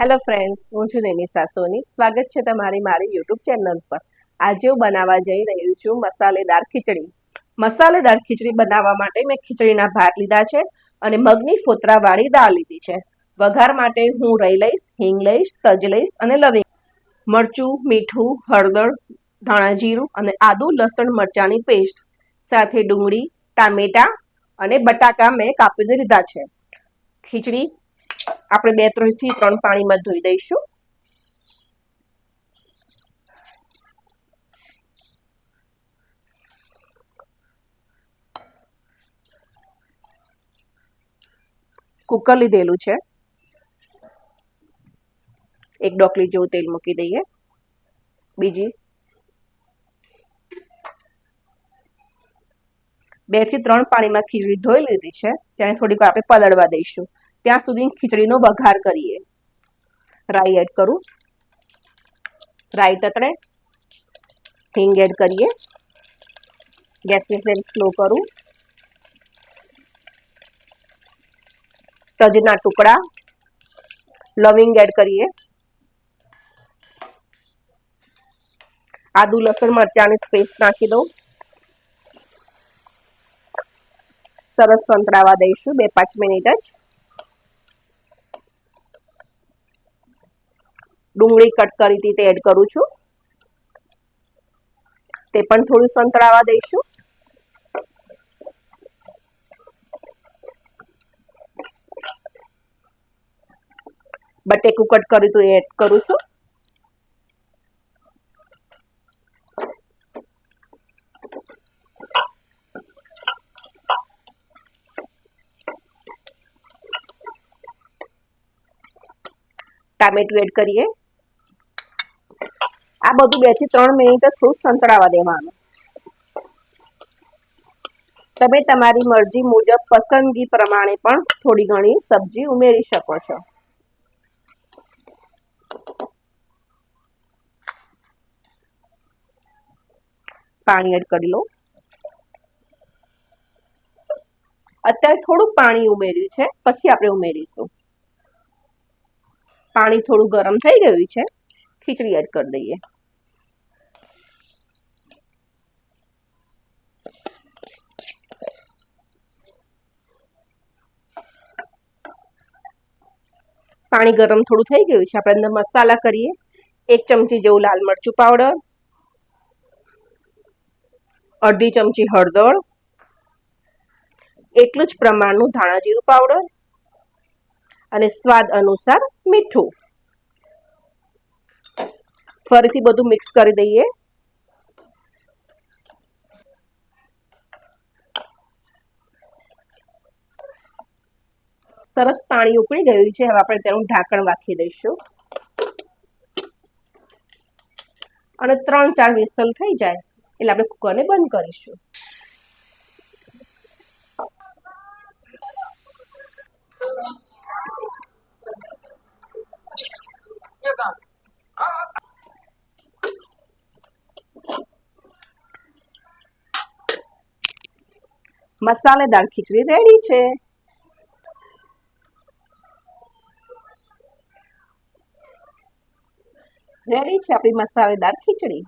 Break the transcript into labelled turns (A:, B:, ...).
A: Hello friends, હું છું નિમિષા સોની. સ્વાગત છે તમારી મારી યુટ્યુબ ચેનલ પર. આજે હું બનાવવા જઈ રહી છું મસાલેદાર ખીચડી. મસાલેદાર ખીચડી બનાવવા માટે મેં ખીચડીના ભાત લીધા છે અને મગની ફોતરાવાળી દાળ લીધી છે. વઘાર માટે હું રાઈ લઈશ, હિંગ લઈશ, તજ લઈશ અને લવિંગ, મરચું, મીઠું, હળદર, ધાણા જીરું અને આદુ લસણ મરચાંની પેસ્ટ સાથે ડુંગળી, ટામેટા અને બટાકા મેં કાપીને લીધા છે. ખીચડી આપણે 2 થી 3 પાણીમાં ધોઈ દઈશું. કુકર લીધેલું છે. એક ડોકલી જેવું તેલ મૂકી દઈએ. બીજી 2 થી 3 પાણીમાં ખીચડી ધોઈ લીધી છે. ત્યાં થોડીક આપણે પલળવા દઈશું. ત્યાં સુધી ખીચડીનો વઘાર કરીએ. રાઈ એડ કરું. રાઈ તતડે, હિંગ એડ કરીએ. ગેસની ફ્લેમ સ્લો કરું. તજના ટુકડા, લવિંગ એડ કરીએ. આદુ લસણ મરચાંની પેસ્ટ નાખી દઉં. સરસ સંતળાવા દઈશું 2-5 મિનિટ જ. ડુંગળી કટ કરી હતી તે એડ કરું છું. તે પણ થોડું સંતળાવા દઈશું. બટેકું કટ કર્યું તો એડ કરું છું. ટામેટું એડ કરીએ. આ બધું 2 થી 3 મિનિટ થોડું સંતળાવા દેવાનું. તમે તમારી મરજી મુજબ પસંદગી પ્રમાણે પણ થોડી ઘણી સબ્જી ઉમેરી શકો છો. પાણી એડ કરી લો. અત્યારે થોડુંક પાણી ઉમેર્યું છે, પછી આપણે ઉમેરીશું. પાણી થોડું ગરમ થઈ ગયું છે. ખીચડી એડ કરી દઈએ. પાણી ગરમ થોડું થઈ ગયું છે. આપણે અંદર મસાલા કરીએ. 1 ચમચી જેવું લાલ મરચું પાવડર, અડધી ચમચી હળદર, એટલું જ પ્રમાણનું ધાણા જીરું પાવડર અને સ્વાદ અનુસાર મીઠું. ફરીથી બધું મિક્સ કરી દઈએ. સરસ પાણી ઉકળી ગયું છે. હવે આપણે તેનું ઢાંકણ રાખી દઈશું અને 3-4 વિસલ થઈ જાય એટલે આપણે કુકરને બંધ કરીશું. મસાલેદાર ખીચડી રેડી છે. રેડી છે આપણી મસાલેદાર ખીચડી.